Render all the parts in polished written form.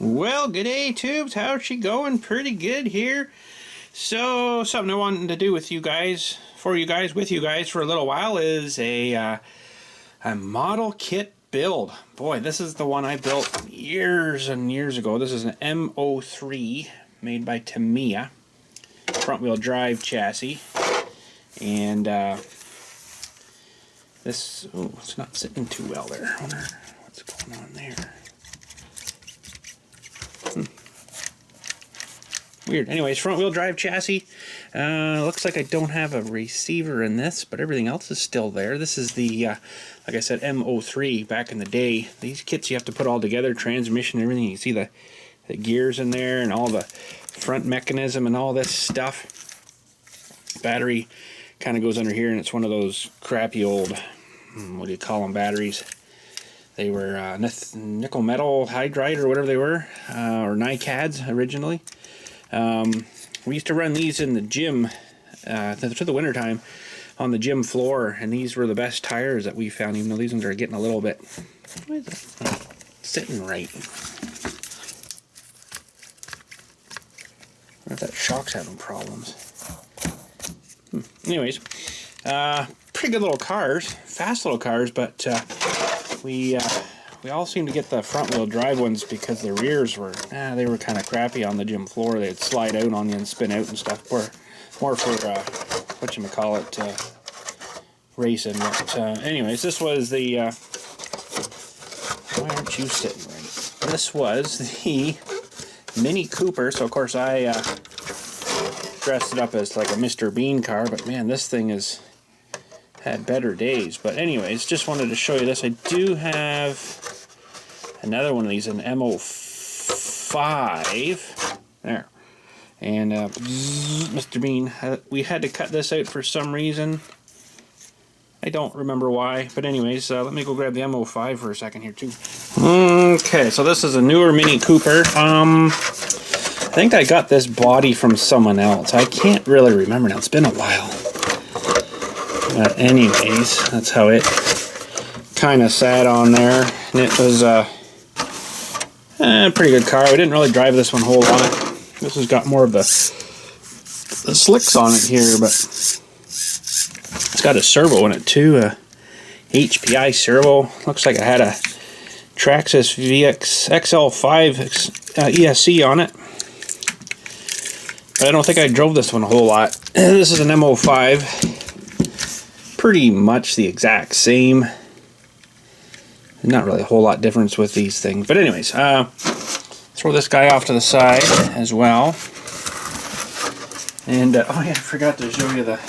Well, g'day tubes, how's she going? Pretty good here. So, something I wanted to do with you guys, for you guys for a little while is a model kit build. Boy, this is the one I built years and years ago. This is an M-03 made by Tamiya, front wheel drive chassis. And this, oh, it's not sitting too well there. I wonder what's going on there. Weird. Anyways, front wheel drive chassis. Looks like I don't have a receiver in this, but everything else is still there. This is the, like I said, M-03 back in the day. These kits you have to put all together, transmission, everything. You see the gears in there and all the front mechanism and all this stuff. Battery kind of goes under here, and it's one of those crappy old, what do you call them, batteries. They were nickel metal hydride or whatever they were, or NiCads originally. We used to run these in the gym through the winter time on the gym floor, and these were the best tires that we found, even though these ones are getting a little bit, why is it not sitting right? I wonder if that shock's having problems. Anyways, pretty good little cars, fast little cars, but we all seem to get the front wheel drive ones because the rears were, they were kind of crappy on the gym floor. They'd slide out on you and spin out and stuff. More for racing. But anyways, this was the, why aren't you sitting right? This was the Mini Cooper. So of course I dressed it up as like a Mr. Bean car, but man, this thing has had better days. But anyways, just wanted to show you this. I do have another one of these, an M-05 there, and Mr. Bean, we had to cut this out for some reason. I don't remember why, but anyways, let me go grab the M-05 for a second here too. Okay, so this is a newer Mini Cooper. I think I got this body from someone else. I can't really remember now, it's been a while. But anyways, that's how it kind of sat on there. And it was a pretty good car. We didn't really drive this one a whole lot. This has got more of the slicks on it here, but it's got a servo in it too, a HPI servo. Looks like it had a Traxxas VX XL5 ESC on it. But I don't think I drove this one a whole lot. This is an M-05. Pretty much the exact same. Not really a whole lot difference with these things. But anyways, throw this guy off to the side as well. And, oh yeah, I forgot to show you the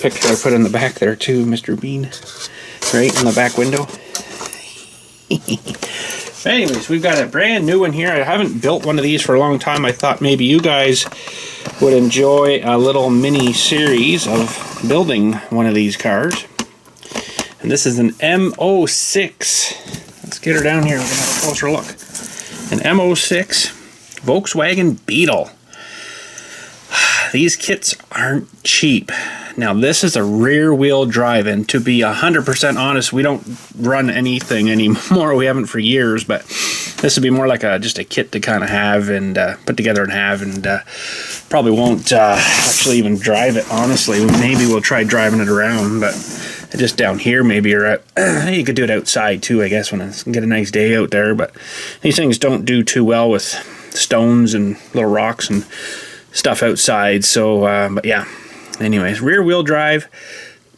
picture I put in the back there too, Mr. Bean. Right in the back window. But anyways, we've got a brand new one here. I haven't built one of these for a long time. I thought maybe you guys would enjoy a little mini series of building one of these cars. And this is an M-06. Let's get her down here. We're going to have a closer look. An M-06 Volkswagen Beetle. These kits aren't cheap. Now this is a rear wheel drive, and to be 100% honest, we don't run anything anymore. We haven't for years, but this would be more like just a kit to kind of have and put together and have, and probably won't actually even drive it, honestly. Maybe we'll try driving it around, but just down here maybe, or you could do it outside too, I guess, when it's get a nice day out there. But these things don't do too well with stones and little rocks and stuff outside. So but yeah, anyways, rear wheel drive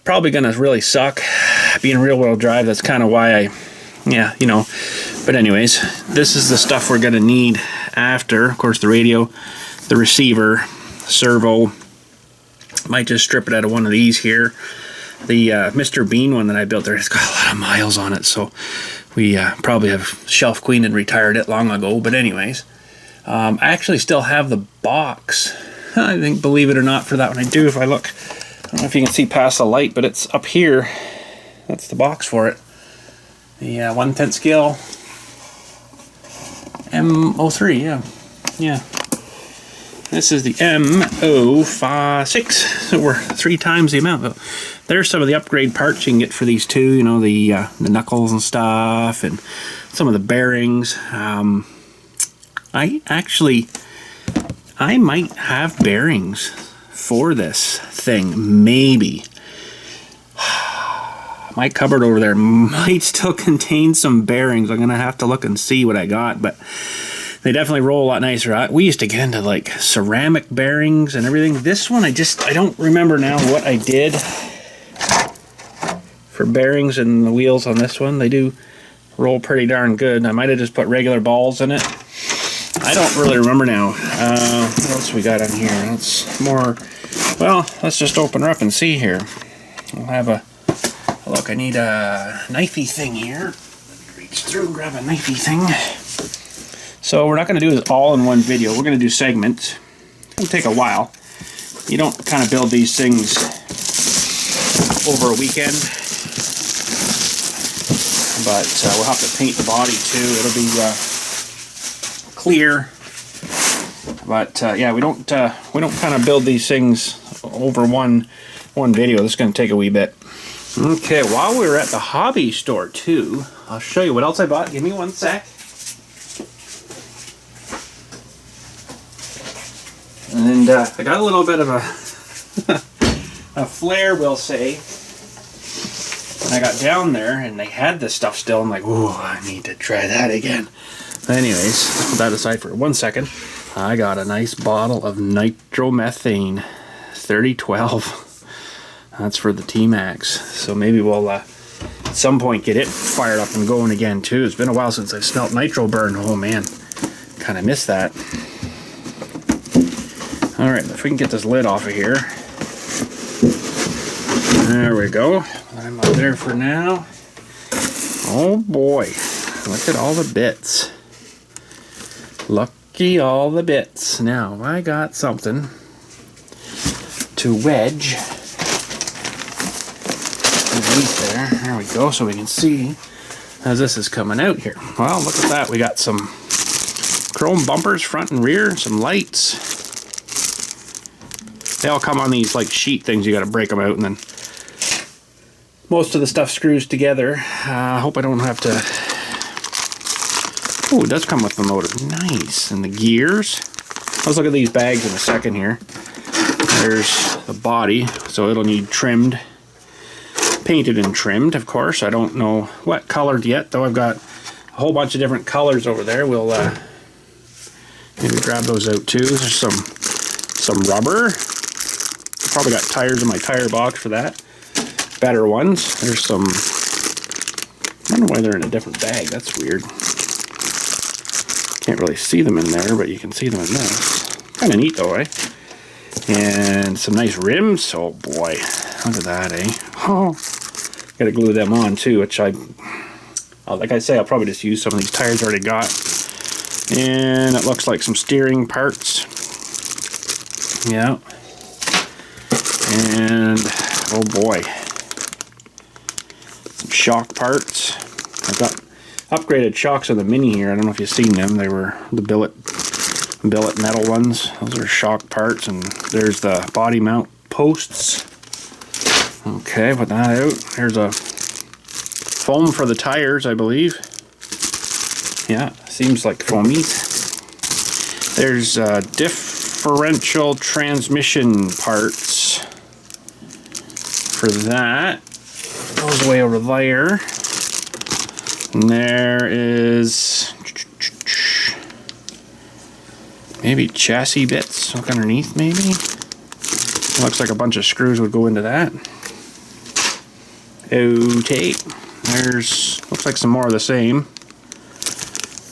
probably gonna really suck being rear wheel drive. That's kind of why yeah, you know. But anyways, this is the stuff we're gonna need after. Of course, the radio, the receiver, servo. Might just strip it out of one of these here. The Mr. Bean one that I built there has got a lot of miles on it, so we probably have shelf cleaned and retired it long ago. But anyways, I actually still have the box, I think, believe it or not, for that one. I do if I look. I don't know if you can see past the light, but it's up here. That's the box for it. The 1/10 scale M-03, yeah. This is the M-06, so we're 3 times the amount. But there's some of the upgrade parts you can get for these too. You know, the knuckles and stuff, and some of the bearings. I might have bearings for this thing, maybe. My cupboard over there might still contain some bearings. I'm gonna have to look and see what I got, but they definitely roll a lot nicer. We used to get into like ceramic bearings and everything. This one, I don't remember now what I did for bearings and the wheels on this one. They do roll pretty darn good. I might have just put regular balls in it. I don't really remember now. What else we got on here? It's more, well, let's just open her up and see here. We'll have a look. I need a knifey thing here. Let me reach through and grab a knifey thing. So we're not going to do this all in one video. We're going to do segments. It's going to take a while. You don't kind of build these things over a weekend. But we'll have to paint the body too. It'll be clear. But yeah, we don't kind of build these things over one video. This is going to take a wee bit. Okay, while we were at the hobby store too, I'll show you what else I bought. Give me one sec. And I got a little bit of a a flare, we'll say. When I got down there and they had this stuff still, I'm like, ooh, I need to try that again. But anyways, put that aside for 1 second. I got a nice bottle of nitromethane, 3012. That's for the T-Max. So maybe we'll at some point get it fired up and going again too. It's been a while since I smelt nitro burn. Oh man, kind of missed that. Alright, if we can get this lid off of here. There we go. I'm up there for now. Oh boy, look at all the bits. Lucky all the bits. Now, I got something to wedge underneath there. There we go, so we can see as this is coming out here. Well, look at that. We got some chrome bumpers, front and rear, some lights. They all come on these like sheet things. You got to break them out, and then most of the stuff screws together. I hope I don't have to. Oh, it does come with the motor. Nice. And the gears. Let's look at these bags in a second here. There's the body, so it'll need trimmed, painted and trimmed, of course. I don't know what colored yet, though. I've got a whole bunch of different colors over there. We'll maybe grab those out too. There's some rubber. Probably got tires in my tire box for that. Better ones. There's some. I don't know why they're in a different bag. That's weird. Can't really see them in there, but you can see them in this. Kind of neat though, eh? And some nice rims. Oh boy, look at that, eh? Oh, gotta glue them on too, which like I say, I'll probably just use some of these tires I already got. And it looks like some steering parts. Yeah. And oh boy, some shock parts. I've got upgraded shocks on the Mini here. I don't know if you've seen them. They were the billet metal ones. Those are shock parts, and there's the body mount posts. Okay, put that out. There's a foam for the tires, I believe. Yeah, seems like foamies. There's differential transmission parts for that. Goes way over there. And there is maybe chassis bits. Look underneath, maybe. Looks like a bunch of screws would go into that. Okay. There's looks like some more of the same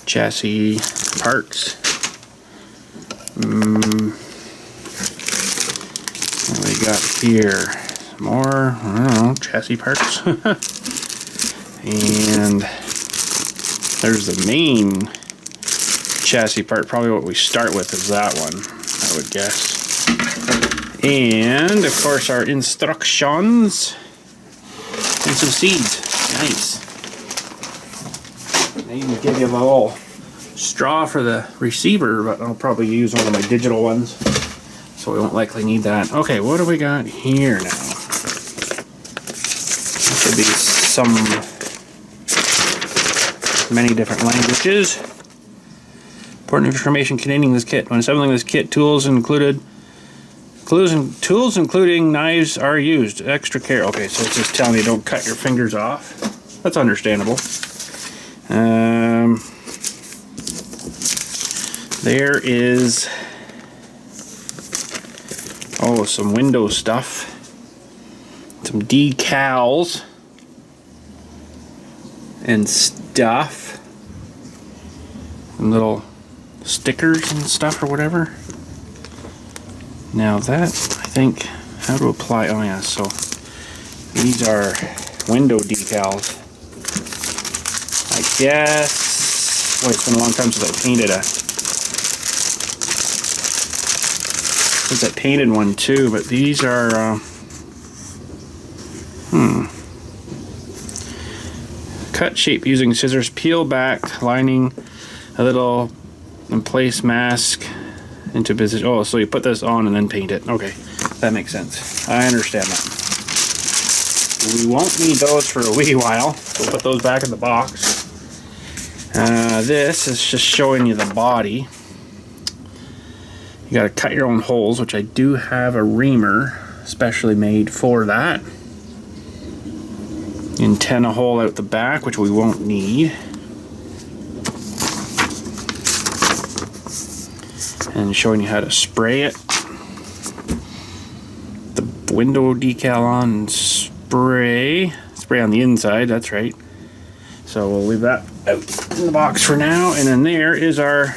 chassis parts. What do we got here? Some more, I don't know, chassis parts. And there's the main chassis part. Probably what we start with is that one, I would guess. And of course our instructions and some seeds. Nice. They even give you a little straw for the receiver, but I'll probably use one of my digital ones. so we won't likely need that. Okay, what do we got here now? Should be some many different languages. Important information containing this kit. When assembling this kit, tools including knives are used. Extra care. Okay, so it's just telling you don't cut your fingers off. That's understandable. There is some window stuff, some decals and stuff, some little stickers and stuff or whatever. Now that, I think, how to apply, oh yeah, so these are window decals. I guess, boy, it's been a long time since I painted one too, but these are, cut shape using scissors, peel back, lining a little and place mask into position. Oh, so you put this on and then paint it. Okay, that makes sense. I understand that. We won't need those for a wee while. We'll put those back in the box. This is just showing you the body. You gotta cut your own holes, which I do have a reamer specially made for that. Antenna hole out the back, which we won't need. And showing you how to spray it. The window decal on and spray on the inside, that's right. So we'll leave that out in the box for now. And then there is our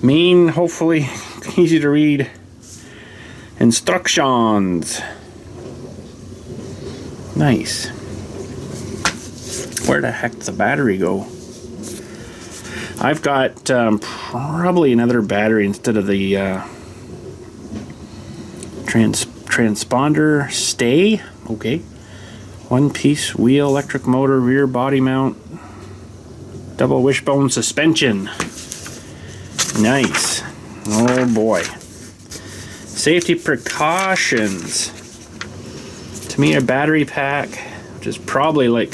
main, hopefully easy to read instructions. Nice. Where the heck does the battery go? I've got probably another battery instead of the transponder stay. Okay. One piece wheel, electric motor, rear body mount, double wishbone suspension. Nice. Oh boy. Safety precautions. Tamiya battery pack, which is probably like,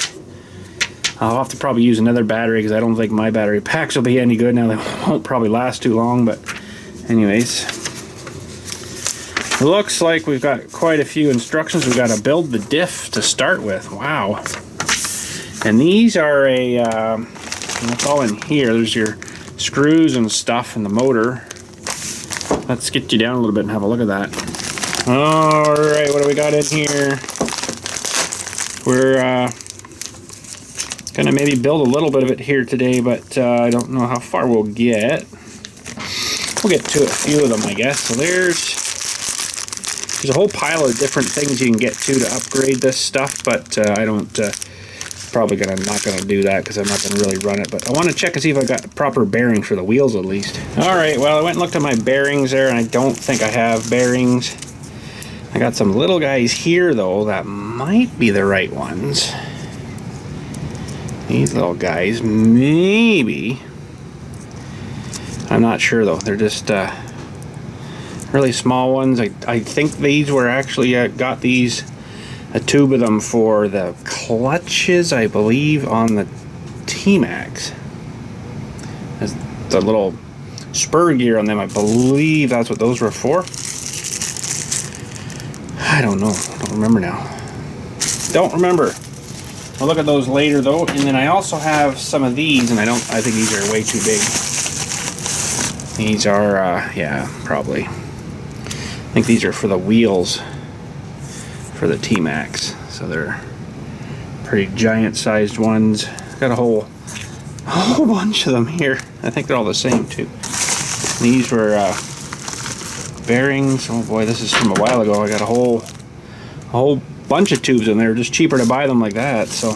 I'll have to probably use another battery because I don't think my battery packs will be any good now. They won't probably last too long, but anyways. It looks like we've got quite a few instructions. We've got to build the diff to start with. Wow. And these are that's all in here. There's your screws and stuff in the motor. Let's get you down a little bit and have a look at that. Alright, what do we got in here? We're gonna maybe build a little bit of it here today, but I don't know how far we'll get. We'll get to a few of them, I guess. So there's a whole pile of different things you can get to upgrade this stuff, but I don't probably not gonna do that because I'm not gonna really run it. But I want to check and see if I got proper bearings for the wheels at least. All right, well, I went and looked at my bearings there, and I don't think I have bearings. I got some little guys here though that might be the right ones. These little guys, maybe. I'm not sure though. They're just really small ones. I think these were actually got these, a tube of them for the clutches, I believe, on the T-Max. The little spur gear on them, I believe that's what those were for. I don't know. I don't remember now. Don't remember. I'll look at those later though. And then I also have some of these, and I think these are way too big. These are, yeah, probably. I think these are for the wheels for the T-Max. So they're pretty giant sized ones. Got a whole bunch of them here. I think they're all the same too. These were bearings. Oh boy, this is from a while ago. I got a whole bunch of tubes in there. Just cheaper to buy them like that. So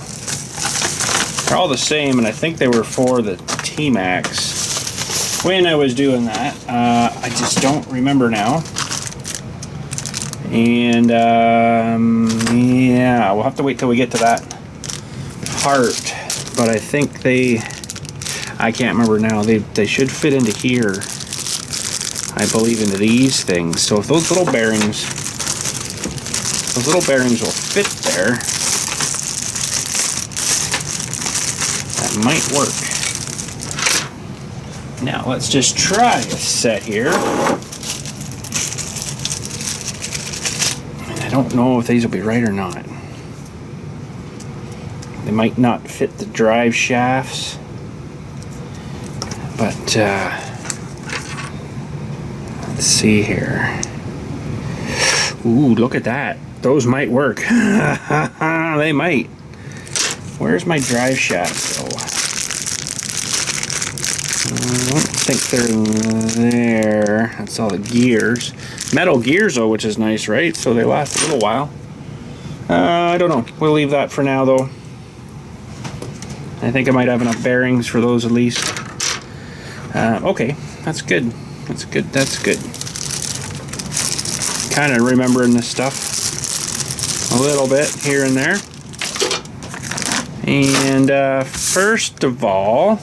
they're all the same, and I think they were for the T-Max when I was doing that. I just don't remember now. And yeah, we'll have to wait till we get to that part. But I think I can't remember now. They should fit into here. I believe in these things. So if those little bearings will fit there, that might work. Now let's just try a set here. And I don't know if these will be right or not. They might not fit the drive shafts, but let's see here. Ooh, look at that. Those might work. They might. Where's my drive shaft though? I don't think they're there. That's all the gears. Metal gears though, which is nice, right? So they last a little while. I don't know. We'll leave that for now though. I think I might have enough bearings for those at least. Okay, that's good. That's good. That's good. Kind of remembering this stuff a little bit here and there. And first of all,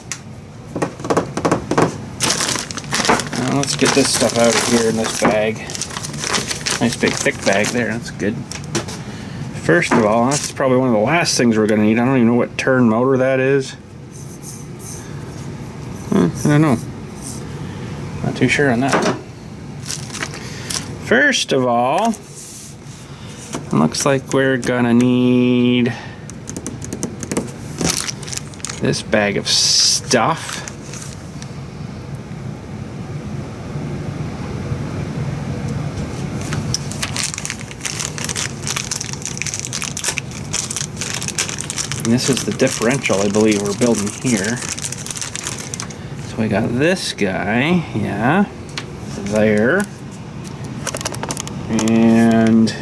let's get this stuff out of here in this bag. Nice big thick bag there. That's good. First of all, that's probably one of the last things we're going to need. I don't even know what turn motor that is. I don't know. Not too sure on that one. First of all, it looks like we're going to need this bag of stuff. And this is the differential, I believe, we're building here. So we got this guy, yeah, there. And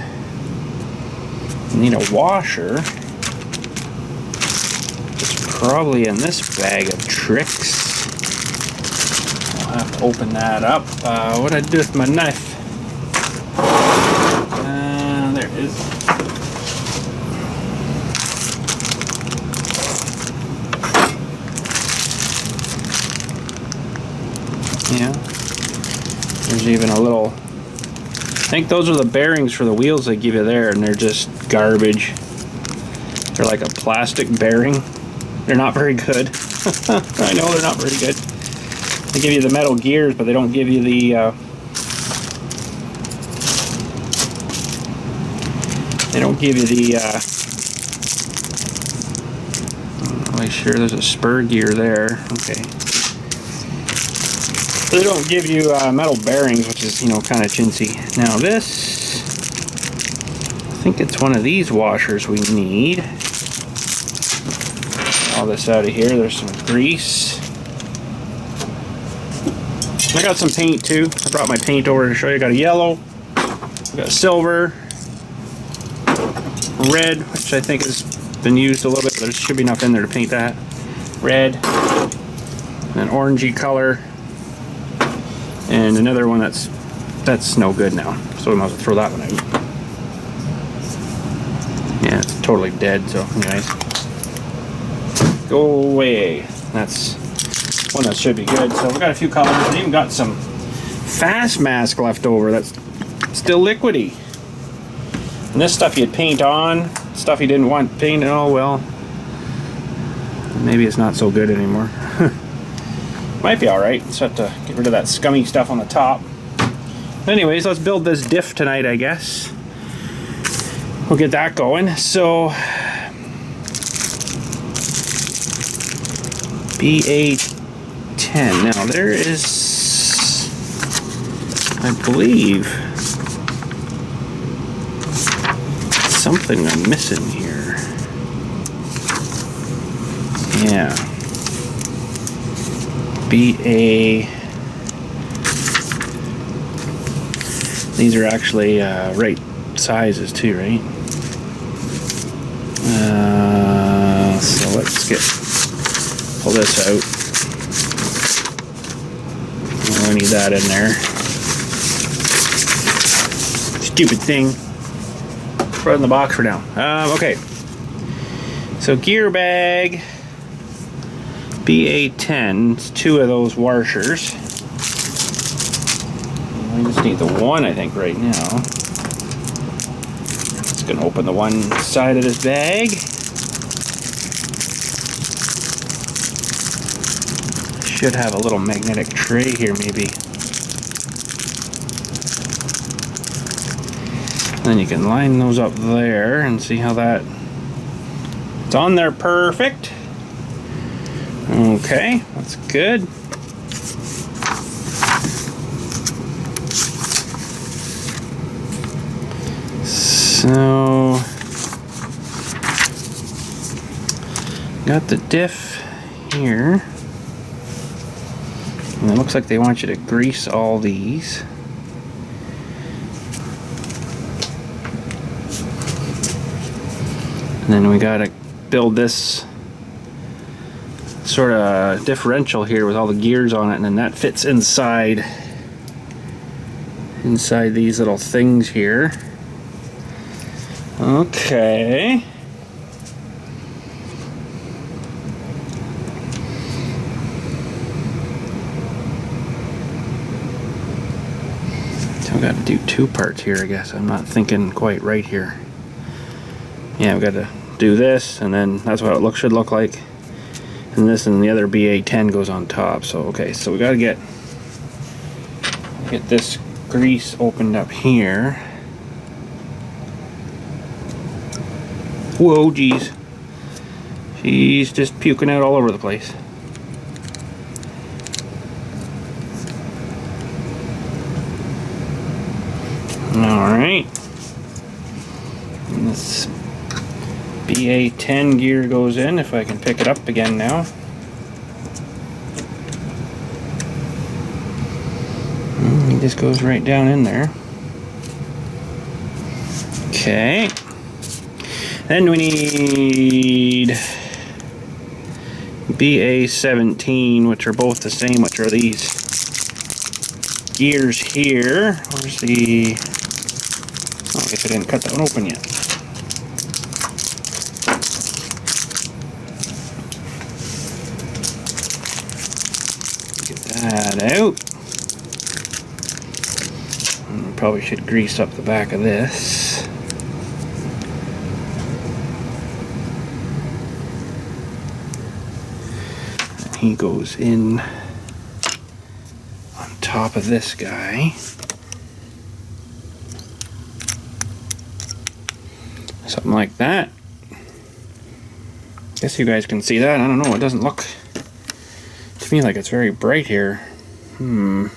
we need a washer. It's probably in this bag of tricks. I'll have to open that up. What did I do with my knife? There it is. Yeah, there's even a little, I think those are the bearings for the wheels they give you there, and they're just garbage. They're like a plastic bearing. They're not very good. I know they're not very good. They give you the metal gears, but they don't give you the I'm not really sure there's a spur gear there. Okay. They don't give you metal bearings, which is, you know, kind of chintzy. Now this, I think it's one of these washers we need. All this out of here. There's some grease. I got some paint too. I brought my paint over to show you. I got a yellow, I got silver, red, which I think has been used a little bit, but there should be enough in there to paint that. Red, and an orangey color. And another one that's no good now, so we might as well throw that one out. Yeah, it's totally dead, so anyways. Go away. That's one that should be good. So we got a few colors. I even got some fast mask left over that's still liquidy. And this stuff you'd paint on, stuff you didn't want painted, oh well. Maybe it's not so good anymore. Might be alright. Just have to get rid of that scummy stuff on the top. Anyways, let's build this diff tonight, I guess. We'll get that going. So, BA10. Now, there is, I believe, something I'm missing here. Yeah. BA. These are actually right sizes too, right? So let's pull this out. Oh, I need that in there. Stupid thing. Put it in the box for now. Okay. So gear bag. BA10, two of those washers. We just need the one, I think, right now. Just gonna open the one side of this bag. Should have a little magnetic tray here, maybe. Then you can line those up there and see how that... It's on there perfect. Okay, that's good. So, got the diff here. And it looks like they want you to grease all these. And then we gotta build this sort of differential here with all the gears on it, and then that fits inside these little things here. Okay. So we got to do two parts here, I guess. I'm not thinking quite right here. Yeah, we got to do this, and then that's what it should look like. And this and the other BA10 goes on top. So okay, so we got to get this grease opened up here. Whoa, geez. She's just puking out all over the place. Alright. This BA10 gear goes in, if I can pick it up again now. It just goes right down in there. Okay. Then we need BA17, which are both the same, which are these gears here. Where's the... Oh, I guess I didn't cut that one open yet. Get that out. And probably should grease up the back of this. He goes in on top of this guy. Something like that. Guess you guys can see that. I don't know, it doesn't look to me like it's very bright here. Try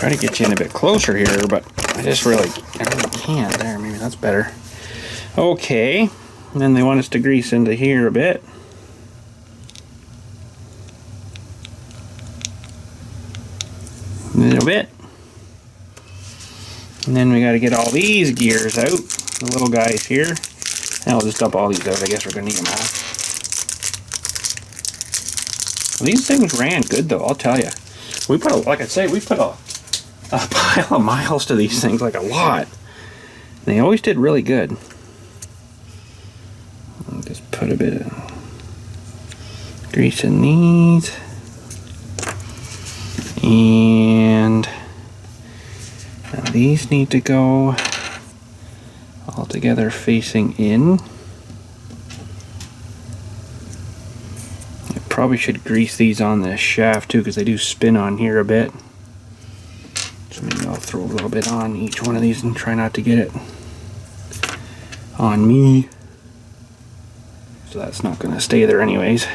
to get you in a bit closer here, but I really can't. There, maybe that's better. Okay, and then they want us to grease into here a bit. A little bit. And then we got to get all these gears out, the little guys here. And I'll just dump all these out. I guess we're going to need them all. Well, these things ran good though, I'll tell you. We put like I say, we put a pile of miles to these things, like a lot. And they always did really good. I'll just put a bit of grease in these. And now these need to go all together facing in. I probably should grease these on the shaft too, because they do spin on here a bit. So maybe I'll throw a little bit on each one of these and try not to get it on me. So that's not going to stay there anyways.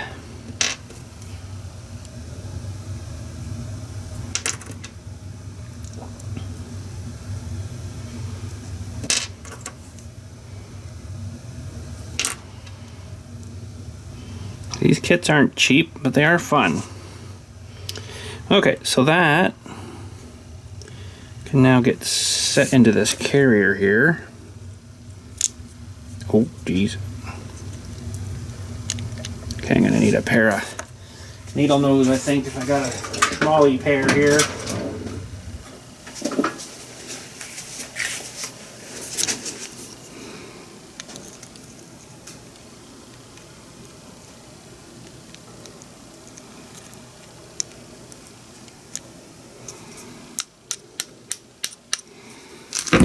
These kits aren't cheap, but they are fun. Okay, so that can now get set into this carrier here. Oh, geez. Okay, I'm gonna need a pair of needle nose, I think, if I got a smally pair here.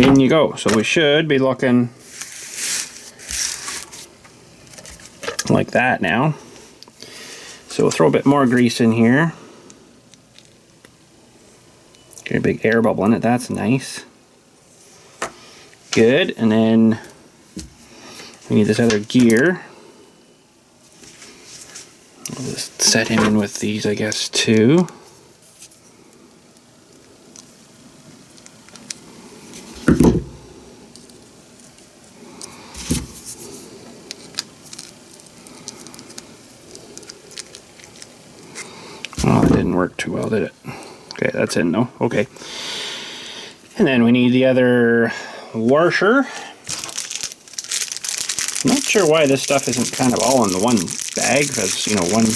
in you go. So we should be looking like that now. So we'll throw a bit more grease in here. Get a big air bubble in it, that's nice. Good, and then we need this other gear. I'll just set him in with these, I guess, too. Oh, that didn't work too well, did it? Okay, that's in though. Okay. And then we need the other washer. I'm not sure why this stuff isn't kind of all in the one bag, because, you know, one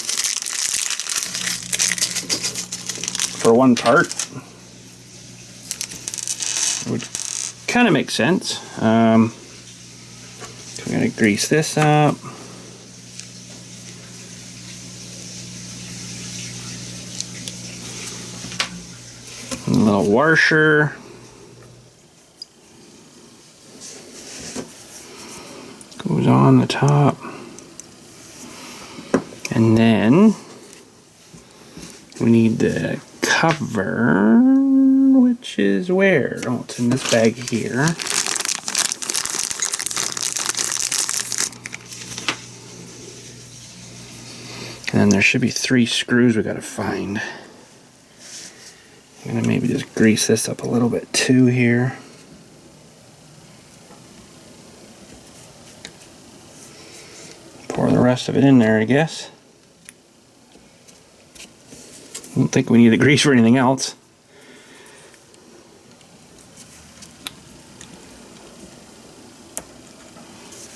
for one part. It would kind of make sense. So we're going to grease this up. A little washer. Goes on the top. And then we need the cover, which is where? Oh, it's in this bag here. And then there should be 3 screws we gotta find. I'm gonna maybe just grease this up a little bit too here. Pour the rest of it in there, I guess. I don't think we need the grease for anything else.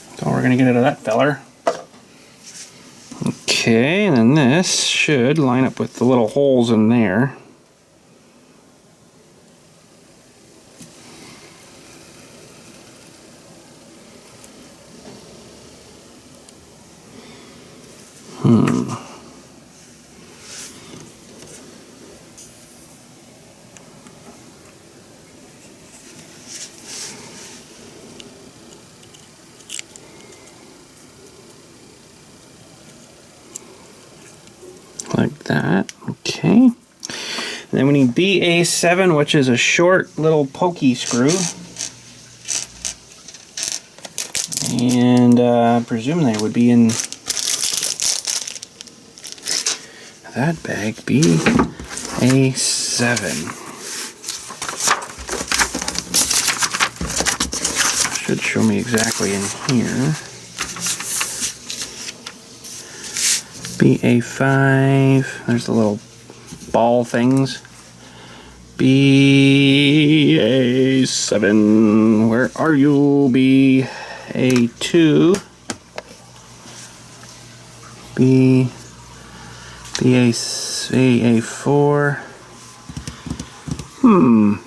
That's all we're gonna get out of that feller. Okay, and then this should line up with the little holes in there. Like that. Okay. And then we need BA7, which is a short little pokey screw. And I presume they would be in that bag. BA7. Should show me exactly in here. BA5, there's the little ball things. BA7, where are you? BA2, BA4. Oh,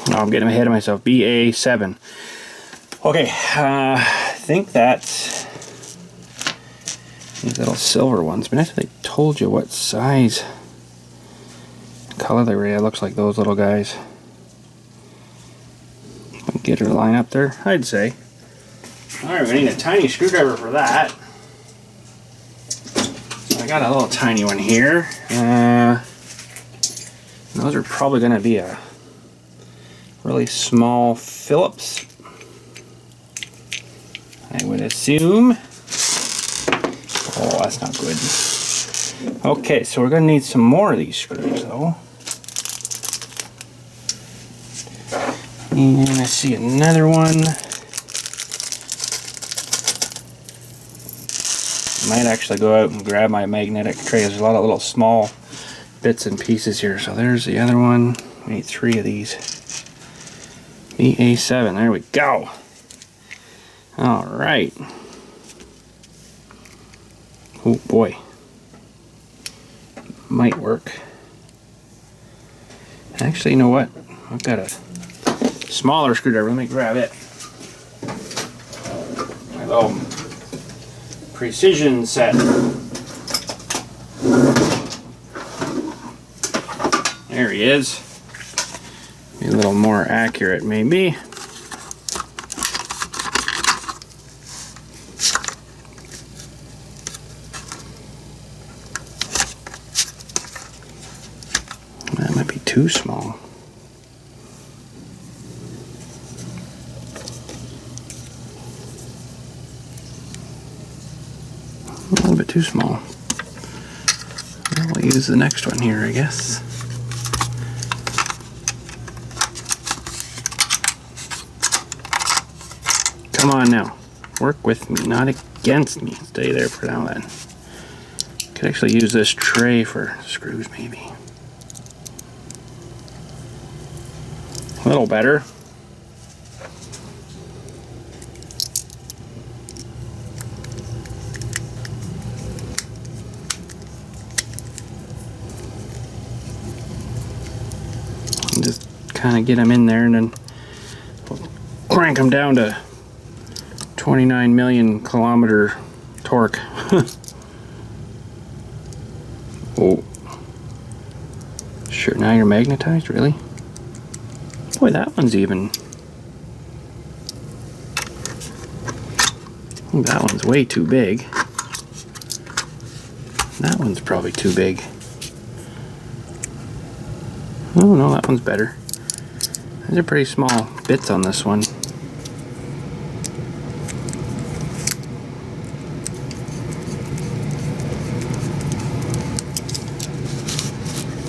I'm getting ahead of myself. BA7. Okay, I think that's these little silver ones, but actually they told you what size color they were. It looks like those little guys. Get her line up there, I'd say. Alright, we need a tiny screwdriver for that. So I got a little tiny one here. Those are probably going to be a really small Phillips, I would assume. Oh, that's not good. Okay, so we're going to need some more of these screws, though. And I see another one. Might actually go out and grab my magnetic tray. There's a lot of little small bits and pieces here. So there's the other one. We need 3 of these. BA7, there we go. All right. Oh boy, might work. Actually, you know what? I've got a smaller screwdriver. Let me grab it. My little precision set. There he is. Be a little more accurate, maybe. That might be too small. A little bit too small. We'll use the next one here, I guess. Come on now. Work with me, not against me. Stay there for now then. Could actually use this tray for screws maybe. A little better. Just kind of get them in there and then we'll crank them down to 29 million kilometer torque. Oh. Sure, now you're magnetized, really? Boy, that one's even. That one's way too big. That one's probably too big. Oh no, that one's better. These are pretty small bits on this one.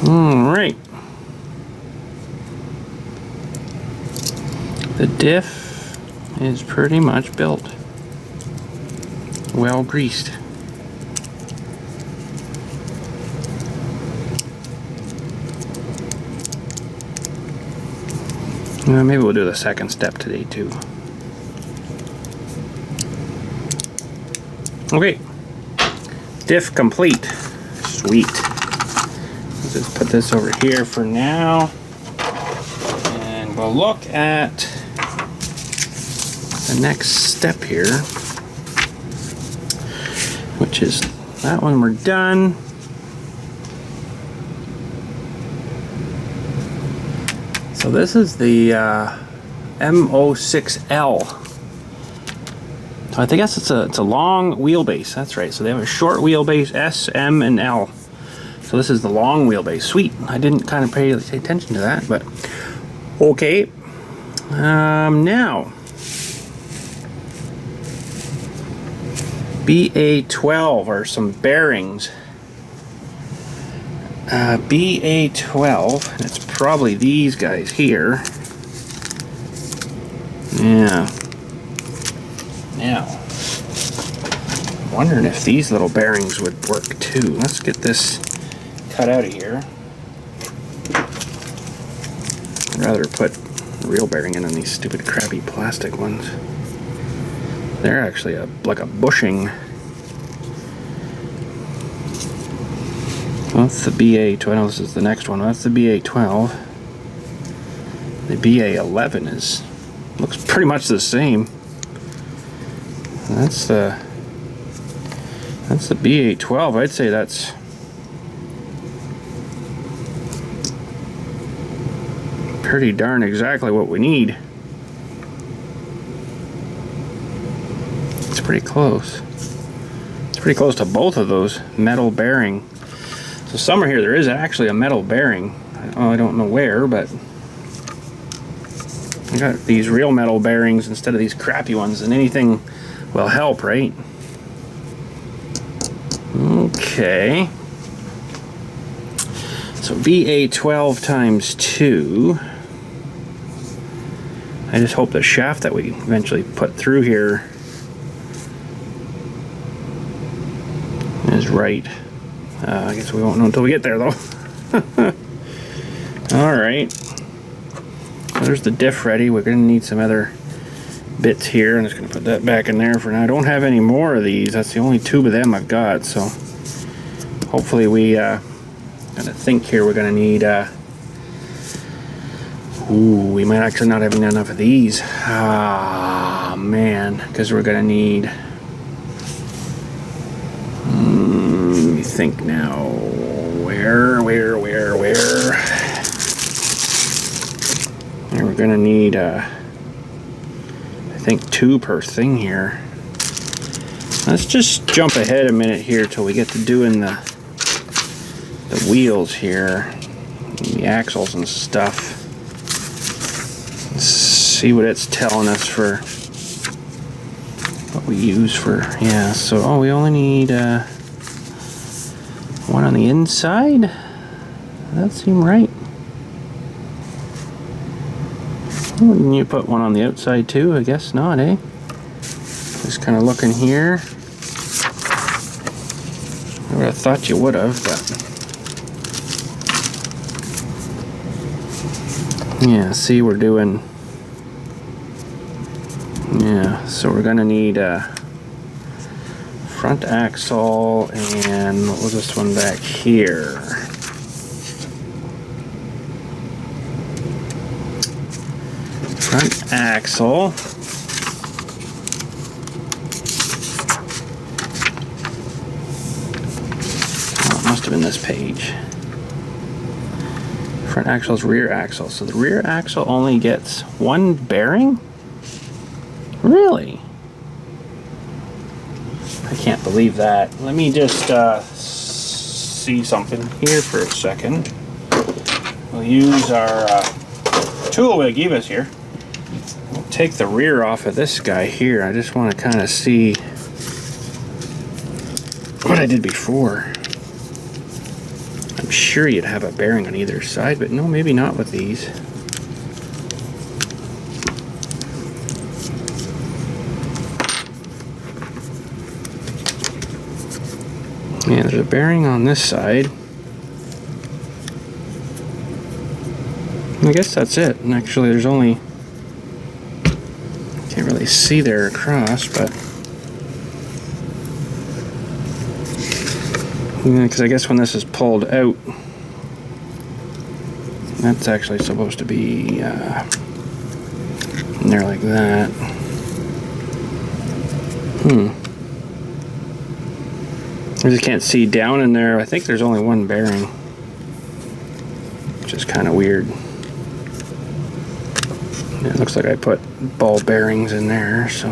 Alright. The diff is pretty much built. Well greased. Maybe we'll do the second step today too. Okay, diff complete. Sweet. Let's just put this over here for now, and we'll look at the next step here, which is that one. We're done. So this is the M-06L. So I guess it's a long wheelbase. That's right. So they have a short wheelbase, S, M, and L. So this is the long wheelbase. Sweet. I didn't kind of pay attention to that, but okay. Now BA12 are some bearings. BA12, and it's probably these guys here. Yeah. Now, I'm wondering if these little bearings would work too. Let's get this cut out of here. I'd rather put a real bearing in than these stupid crappy plastic ones. They're actually like a bushing. Well, that's the BA12. I know this is the next one. That's the BA12. The BA11 looks pretty much the same. That's the BA12. I'd say that's pretty darn exactly what we need. It's pretty close. It's pretty close to both of those metal bearing. So somewhere here there is actually a metal bearing. I don't know where, but I got these real metal bearings instead of these crappy ones, and anything will help, right? Okay. So BA12 times 2. I just hope the shaft that we eventually put through here is right. I guess we won't know until we get there, though. Alright. So there's the diff ready. We're going to need some other bits here. I'm just going to put that back in there for now. I don't have any more of these. That's the only tube of them I've got. So hopefully we, going to think here we're going to need, ooh, we might actually not have enough of these. Ah, man. Because we're going to need, let me think now. Where? And we're gonna need, I think 2 per thing here. Let's just jump ahead a minute here till we get to doing the wheels here, the axles and stuff. Let's see what it's telling us for what we use for, yeah, so, oh, we only need 1 on the inside? That seem right? Wouldn't you put 1 on the outside too? I guess not, eh? Just kind of looking here. I would have thought you would have, but yeah, see, we're doing, yeah, so we're gonna need a front axle, and what was this one back here? Front axle. Oh, it must have been this page. Front axle is rear axle. So the rear axle only gets 1 bearing? Really? I can't believe that. Let me just see something here for a second. We'll use our tool they gave us here. We'll take the rear off of this guy here. I just want to kind of see what I did before. I'm sure you'd have a bearing on either side, but no, maybe not with these. Yeah, there's a bearing on this side. I guess that's it. And actually, there's only, can't really see there across, but because I guess when this is pulled out, that's actually supposed to be in there like that. I just can't see down in there. I think there's only 1 bearing, which is kind of weird. It looks like I put ball bearings in there, so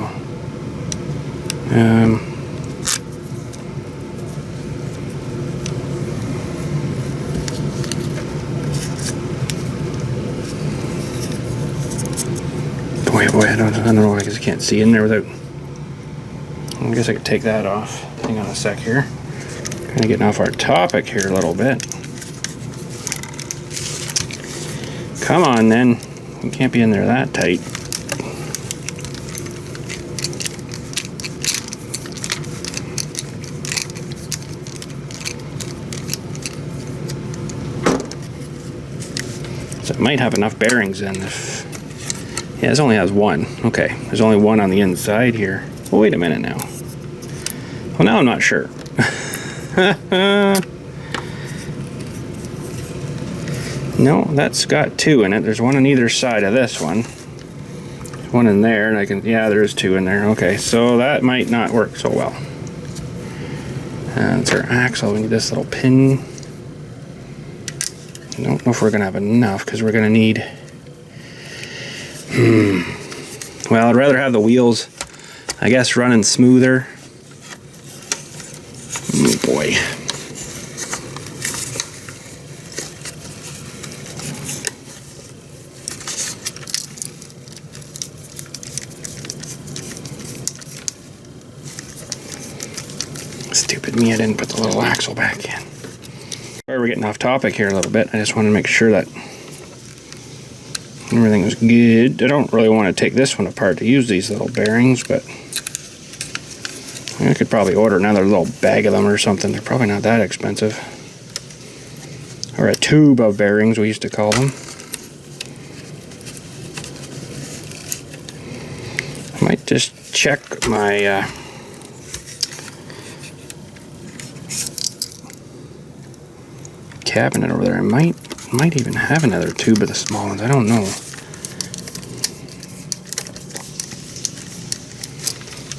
boy, I don't know, I just can't see in there without, I guess I could take that off. Hang on a sec here. Kind of getting off our topic here a little bit. Come on then. You can't be in there that tight. So it might have enough bearings in if, yeah, this only has 1. Okay, there's only 1 on the inside here. Well, wait a minute now. Well, now I'm not sure. No, that's got 2 in it. There's 1 on either side of this one. There's 1 in there, and I can, yeah, there's 2 in there. Okay, so that might not work so well. And it's our axle. We need this little pin. I don't know if we're gonna have enough because we're gonna need. Well, I'd rather have the wheels, I guess, running smoother. Oh boy. Stupid me, I didn't put the little axle back in. We're getting off topic here a little bit. I just want to make sure that everything was good. I don't really want to take this one apart to use these little bearings, but I could probably order another little bag of them or something. They're probably not that expensive. Or a tube of bearings, we used to call them. I might just check my cabinet over there. I might even have another tube of the small ones. I don't know.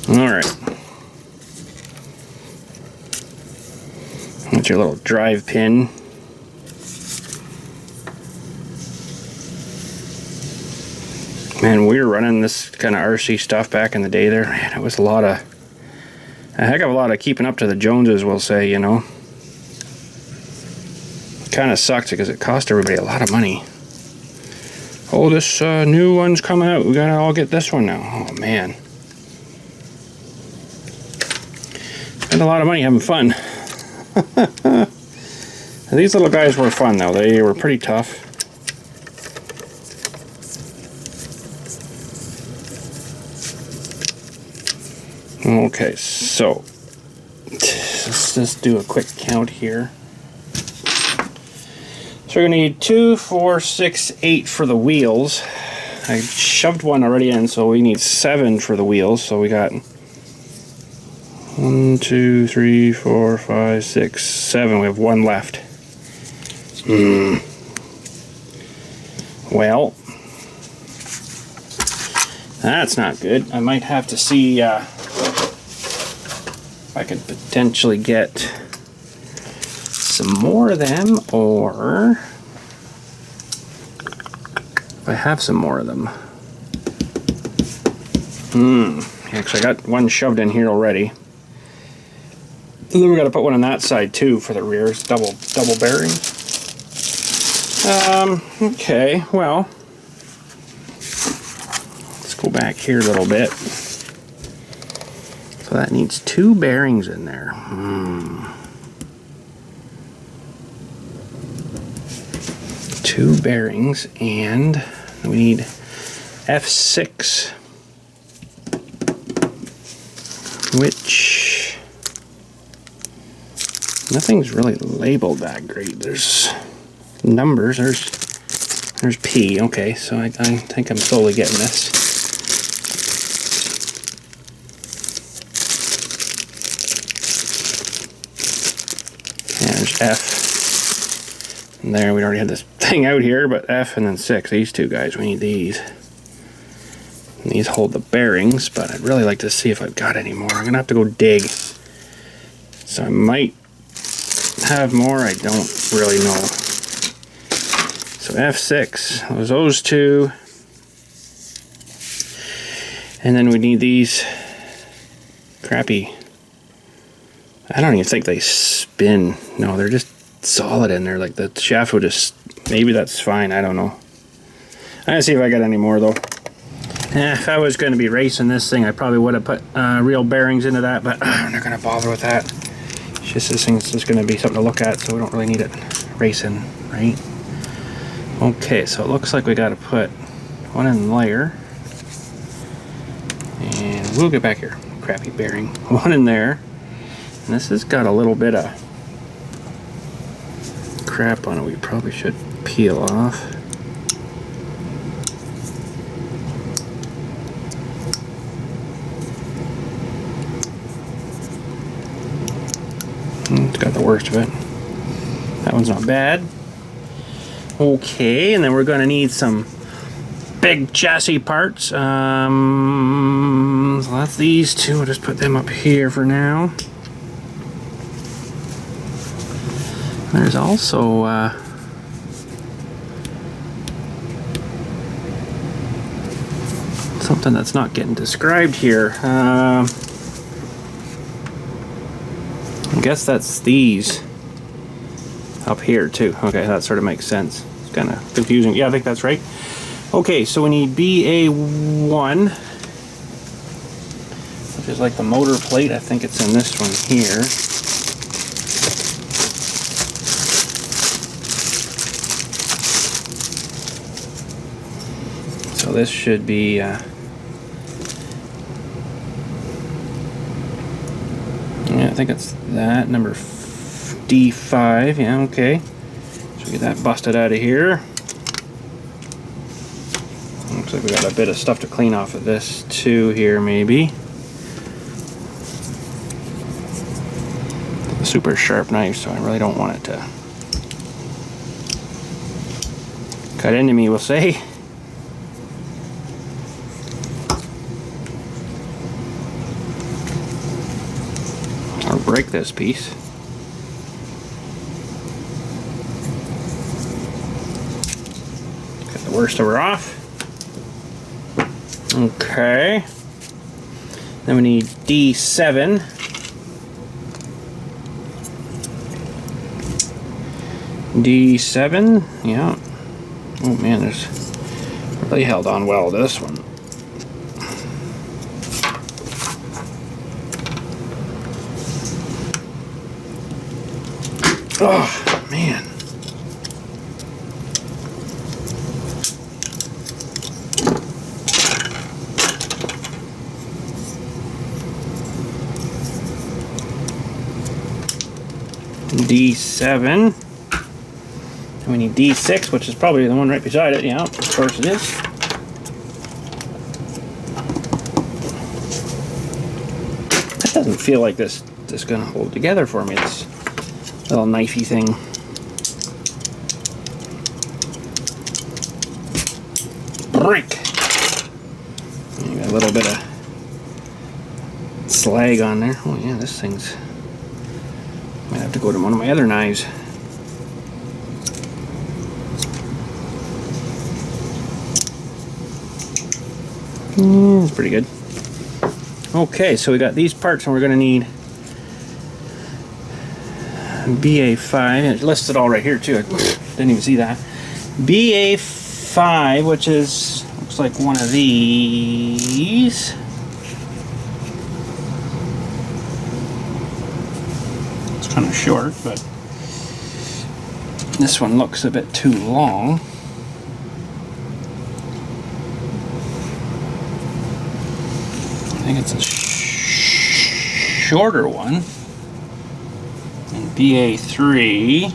Alright. That's your little drive pin. Man, we were running this kind of RC stuff back in the day there. Man, it was a heck of a lot of keeping up to the Joneses, we'll say, you know. Kind of sucks because it cost everybody a lot of money. Oh, this new one's coming out. We gotta all get this one now. Oh, man. Spent a lot of money having fun. These little guys were fun, though. They were pretty tough. Okay, so let's just do a quick count here. So we're going to need 2, 4, 6, 8 for the wheels. I shoved one already in, so we need 7 for the wheels. So we got 1, 2, 3, 4, 5, 6, 7. We have 1 left. Well, that's not good. I might have to see if I could potentially get some more of them, or if I have some more of them. Actually, I got one shoved in here already. And then we got to put one on that side too for the rear. It's double bearing. Okay, well, let's go back here a little bit. So that needs 2 bearings in there. 2 bearings, and we need F6, which nothing's really labeled that great. There's numbers. There's P. Okay, so I think I'm slowly getting this. There's F. And there, we already had this thing out here, but F and then 6. These 2 guys, we need these. And these hold the bearings, but I'd really like to see if I've got any more. I'm going to have to go dig. So I might have more, I don't really know. So F6, those 2. And then we need these crappy, I don't even think they spin. No, they're just solid in there. Like the shaft would just, maybe that's fine, I don't know. I'm gonna see if I got any more though. If I was going to be racing this thing, I probably would have put real bearings into that, but I'm not going to bother with that. It's just this thing's just going to be something to look at, so we don't really need it racing, right? Okay, so it looks like we got to put one in layer. And we'll get back here. Crappy bearing. One in there. And this has got a little bit of crap on it we probably should peel off. It's got the worst of it. That one's not bad. Okay, and then we're going to need some big chassis parts. So that's these 2. We'll just put them up here for now. There's also something that's not getting described here. I guess that's these up here too. Okay, that sort of makes sense. It's kind of confusing. Yeah, I think that's right. Okay, so we need BA1, which is like the motor plate. I think it's in this one here. So this should be yeah, I think it's that, number D5. Yeah, okay. So we get that busted out of here. Looks like we got a bit of stuff to clean off of this too here, maybe. A super sharp knife, so I really don't want it to cut into me, we'll say. Or break this piece. Got the worst of her off. Okay. Then we need D7. D7, yeah. Oh man, there's really held on well to this one. Oh man. D7. And we need D6, which is probably the one right beside it. Yeah, of course it is. That doesn't feel like this is going to hold together for me. This little knifey thing. Break. You got a little bit of slag on there. Oh yeah, this thing's... Might have to go to one of my other knives. It's pretty good. Okay, so we got these parts, and we're going to need BA5. It's listed all right here too. I didn't even see that. BA5, which is looks like one of these. It's kind of short, but this one looks a bit too long. I think it's a shorter one. And BA3, I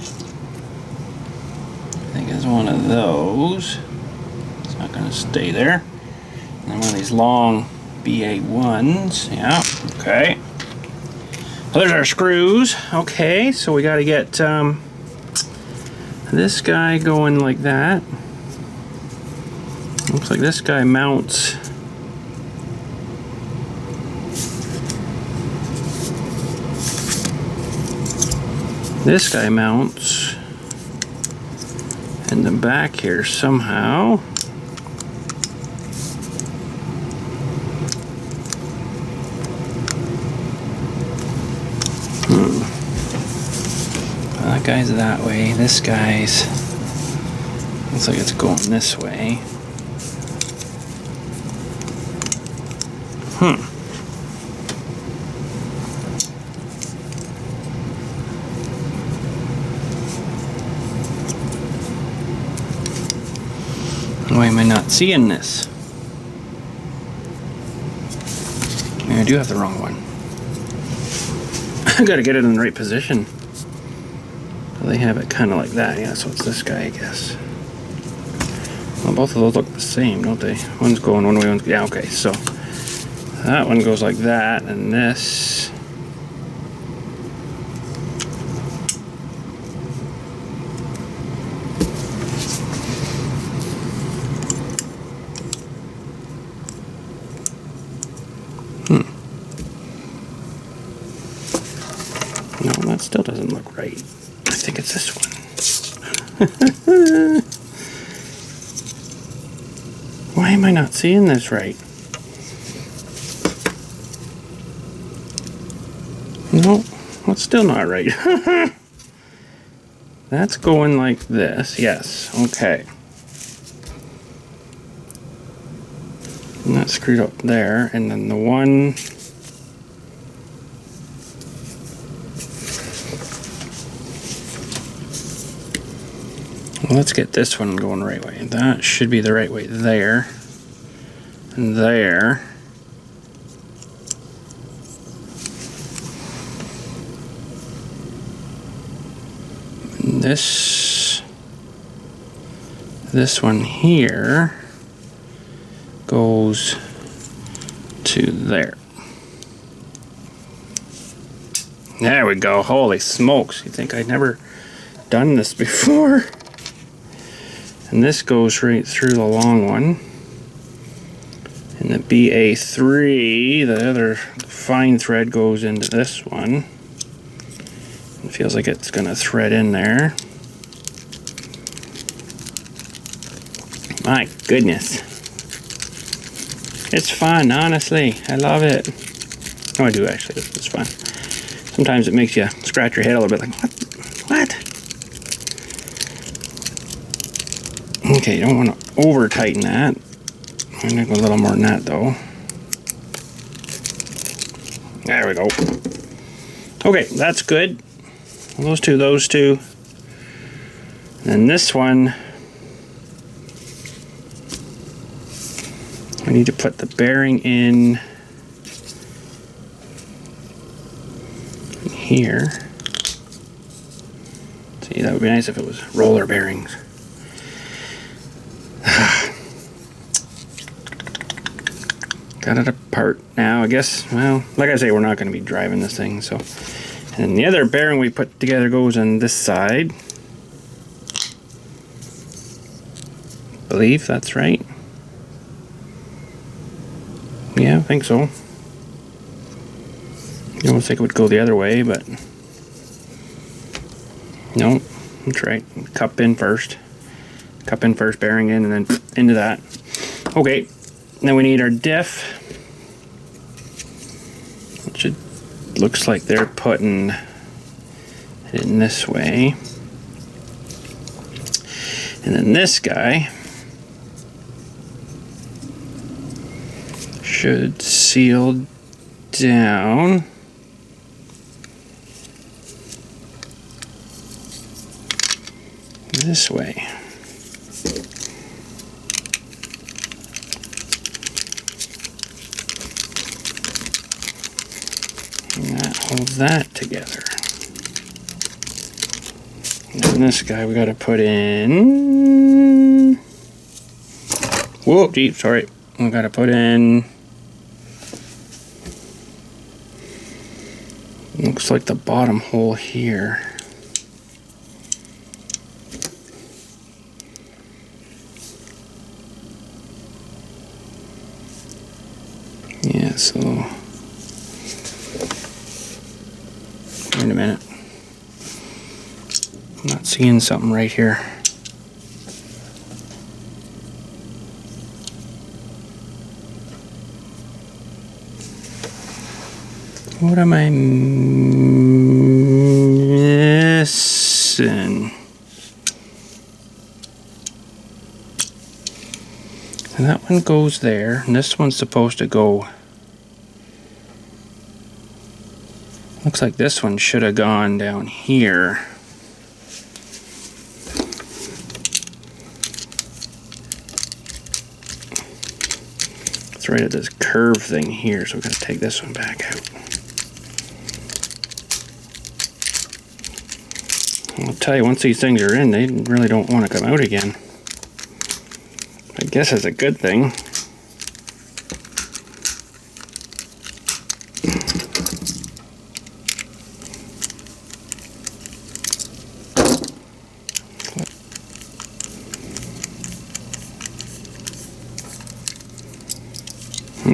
think is one of those. It's not going to stay there. And then one of these long BA1s. Yeah, okay. So there's our screws. Okay, so we got to get this guy going like that. Looks like this guy mounts. This guy mounts in the back here somehow. Well, that guy's that way. This guy's looks like it's going this way. Why am I not seeing this? Maybe I do have the wrong one. I gotta get it in the right position. So they have it kind of like that. Yeah, so it's this guy, I guess. Well, both of those look the same, don't they? One's going one way, one's... Yeah, okay, so that one goes like that, and this... No, that still doesn't look right. I think it's this one. Why am I not seeing this right? No, that's still not right. That's going like this. Yes, okay. And that's screwed up there, and then the one... Well, let's get this one going the right way. That should be the right way there. And there. And this one here goes to there. There we go. Holy smokes. You think I'd never done this before? And this goes right through the long one. And the BA3, the other fine thread, goes into this one. It feels like it's going to thread in there. My goodness. It's fun, honestly. I love it. Oh, I do actually. It's fun. Sometimes it makes you scratch your head a little bit like, what? Okay, you don't want to over tighten that. I'm going to go a little more than that though. There we go. Okay, that's good. Those two. And this one, we need to put the bearing in here. See, that would be nice if it was roller bearings. Got it apart now, I guess. Well, like I say, we're not going to be driving this thing, so. And the other bearing we put together goes on this side. I believe that's right. Yeah, I think so. You almost think it would go the other way, but no, that's right. Cup in first, bearing in, and then into that. Okay, then we need our diff, which it looks like they're putting it in this way. And then this guy should seal down this way. And that holds that together. And this guy we gotta put in. Whoa, geez, sorry. We gotta put in. Looks like the bottom hole here. Yeah, so wait a minute. I'm not seeing something right here. What am I missing? And that one goes there, and this one's supposed to go. Looks like this one should have gone down here. It's right at this curve thing here, so we're going to take this one back out. I'll tell you, once these things are in, they really don't want to come out again. I guess it's a good thing.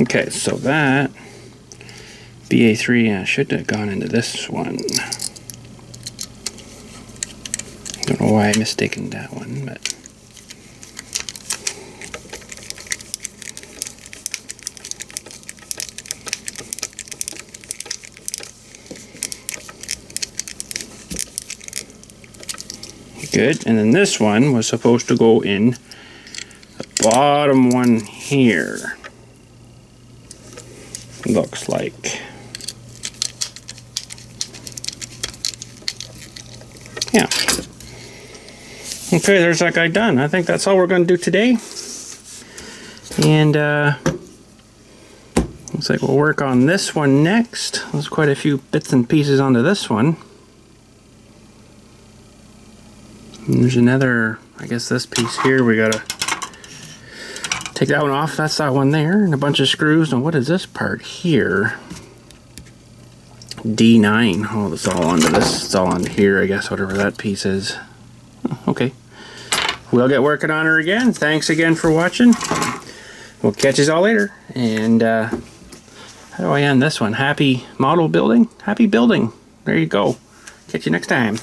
Okay, so that BA3 should have gone into this one. Don't know why I mistaken that one, but good. And then this one was supposed to go in the bottom one here. Looks like. Yeah. Okay, there's that guy done. I think that's all we're going to do today. And looks like we'll work on this one next. There's quite a few bits and pieces onto this one. And there's another, I guess this piece here, we gotta take that one off. That's that one there, and a bunch of screws. And what is this part here? D9. Oh, it's all onto this. It's all on here, I guess, whatever that piece is. Oh, okay. We'll get working on her again. Thanks again for watching. We'll catch you all later. And how do I end this one? Happy model building? Happy building. There you go. Catch you next time.